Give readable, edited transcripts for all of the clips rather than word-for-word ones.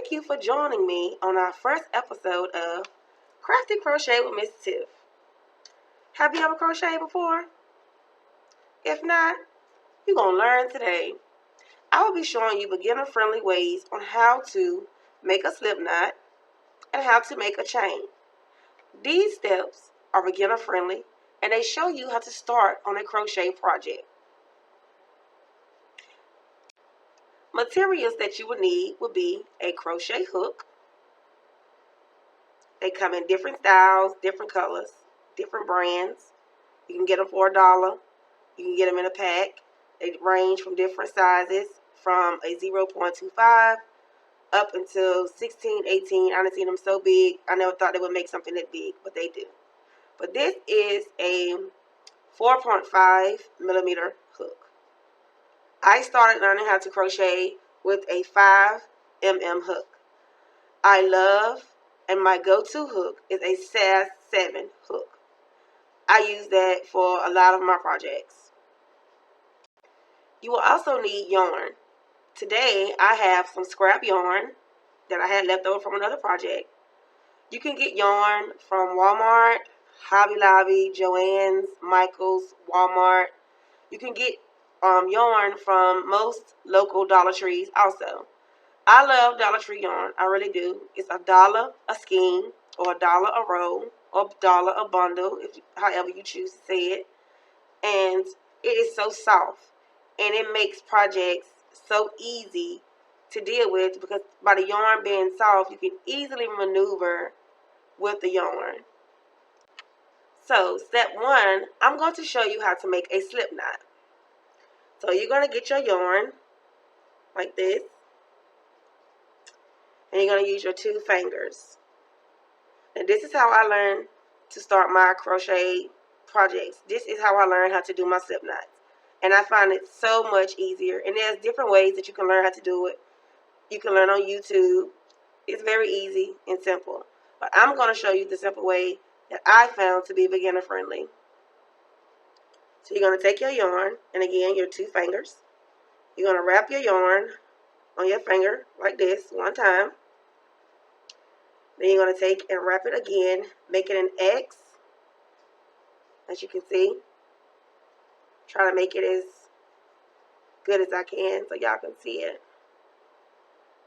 Thank you for joining me on our first episode of Crafty Crochet with Miss Tiff. Have you ever crocheted before? If not, you're going to learn today. I will be showing you beginner-friendly ways on how to make a slip knot and how to make a chain. These steps are beginner-friendly and they show you how to start on a crochet project. Materials that you would need would be a crochet hook. They come in different styles, different colors, different brands. You can get them for $1. You can get them in a pack. They range from different sizes, from a 0.25 up until 16, 18. I done seen them so big, I never thought they would make something that big, but they do. But this is a 4.5 millimeter hook. I started learning how to crochet with a 5 mm hook. I love, and my go-to hook is a size 7 hook. I use that for a lot of my projects. You will also need yarn. Today I have some scrap yarn that I had left over from another project. You can get yarn from Walmart, Hobby Lobby, Joann's, Michael's, Walmart. You can get yarn from most local Dollar Trees also. I love Dollar Tree yarn. I really do. It's $1 a skein, or $1 a roll, or $1 a bundle, however you choose to say it. And it is so soft, and it makes projects so easy to deal with because by the yarn being soft, you can easily maneuver with the yarn. So step 1, I'm going to show you how to make a slip knot. So you're going to get your yarn like this, and you're going to use your 2 fingers. And this is how I learned to start my crochet projects. This is how I learned how to do my slip knots. And I find it so much easier. And there's different ways that you can learn how to do it. You can learn on YouTube. It's very easy and simple. But I'm going to show you the simple way that I found to be beginner friendly. So you're going to take your yarn, and again, your 2 fingers. You're going to wrap your yarn on your finger like this 1 time. Then you're going to take and wrap it again, make it an X, as you can see. Try to make it as good as I can so y'all can see it.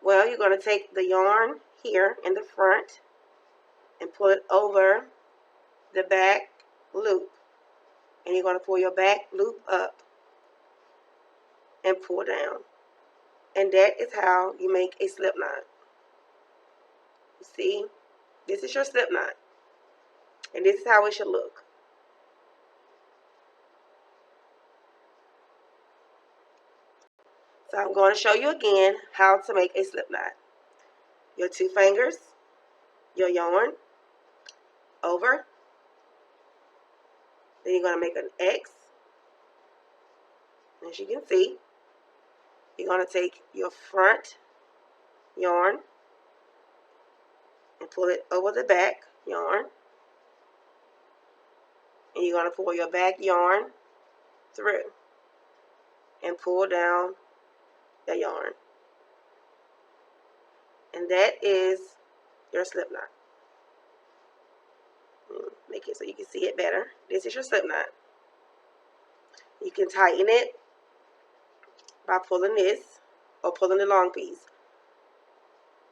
Well, you're going to take the yarn here in the front and pull it over the back loop. And you're going to pull your back loop up and pull down. And that is how you make a slip knot. You see, this is your slip knot. And this is how it should look. So I'm going to show you again how to make a slip knot. Your 2 fingers, your yarn, over. Then you're going to make an X. As you can see, you're going to take your front yarn and pull it over the back yarn. And you're going to pull your back yarn through and pull down the yarn. And that is your slip knot. Make it so you can see it better. This is your slip knot. You can tighten it by pulling this or pulling the long piece.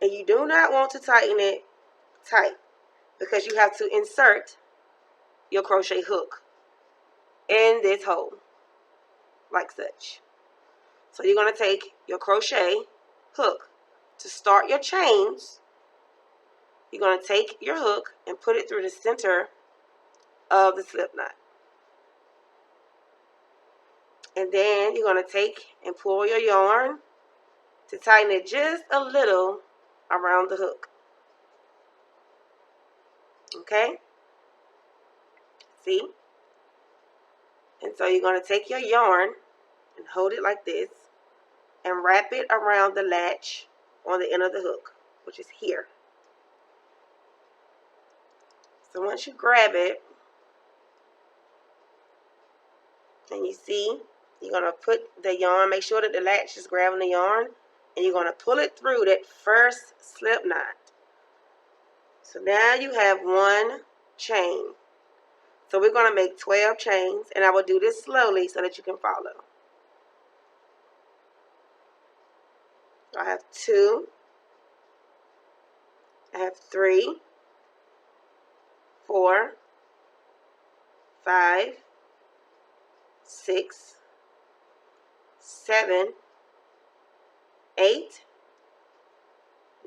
And you do not want to tighten it tight because you have to insert your crochet hook in this hole like such. So you're going to take your crochet hook to start your chains. You're going to take your hook and put it through the center of the slip knot. And then you're going to take and pull your yarn to tighten it just a little around the hook. Okay? See? And so you're going to take your yarn and hold it like this and wrap it around the latch on the end of the hook, which is here. So once you grab it, and you see, you're going to put the yarn, make sure that the latch is grabbing the yarn, and you're going to pull it through that first slip knot. So now you have one chain. So we're going to make 12 chains, and I will do this slowly so that you can follow. I have 2, I have 3, 4, 5, 6, 7, 8,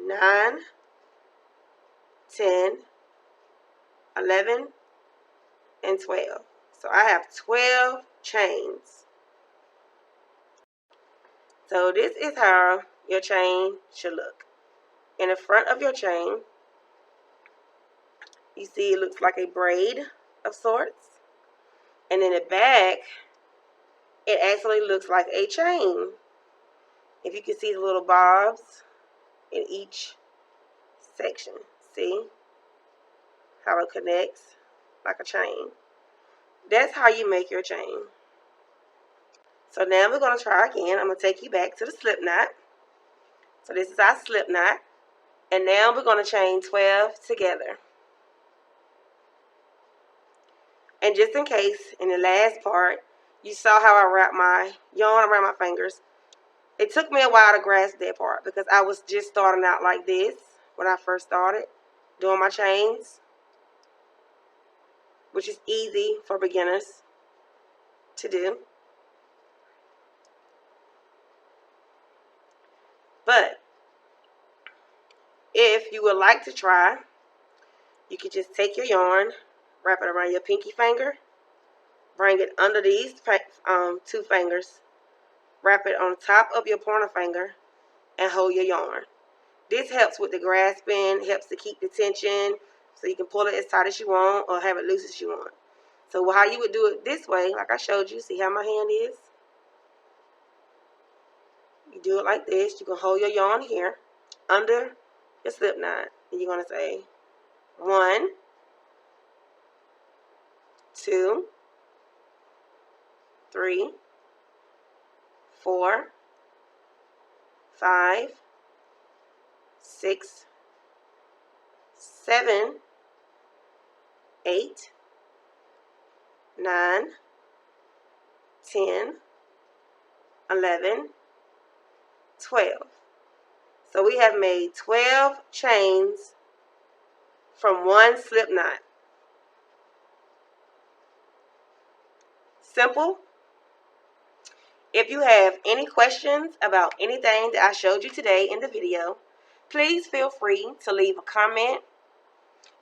9, 10, 11, and 12. So I have 12 chains. So this is how your chain should look. In the front of your chain, you see it looks like a braid of sorts. And in the back, it actually looks like a chain. If you can see the little bobs in each section. See how it connects like a chain? That's how you make your chain. So now we're going to try again. I'm going to take you back to the slip knot. So this is our slip knot. And now we're going to chain 12 together. And just in case, in the last part, you saw how I wrapped my yarn around my fingers. It took me a while to grasp that part because I was just starting out like this when I first started doing my chains, which is easy for beginners to do. But if you would like to try, you could just take your yarn, wrap it around your pinky finger, bring it under these 2 fingers, wrap it on top of your pointer finger, and hold your yarn. This helps with the grasping, helps to keep the tension, so you can pull it as tight as you want or have it loose as you want. So how you would do it this way, like I showed you, see how my hand is? You do it like this. You can hold your yarn here under your slip knot, and you're going to say 1, 2, 3, 4, 5, 6, 7, 8, 9, 10, 11, 12. So we have made 12 chains from one slip knot. Simple. If you have any questions about anything that I showed you today in the video, please feel free to leave a comment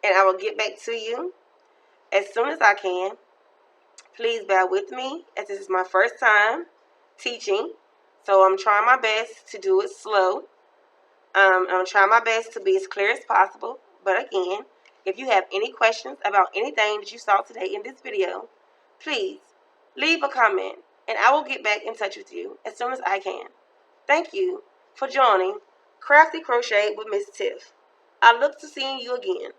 and I will get back to you as soon as I can. Please bear with me as this is my first time teaching, so I'm trying my best to do it slow. I'm trying my best to be as clear as possible. But again, if you have any questions about anything that you saw today in this video, please leave a comment and I will get back in touch with you as soon as I can. Thank you for joining Crafty Crochet with Miss Tiff. I look to seeing you again.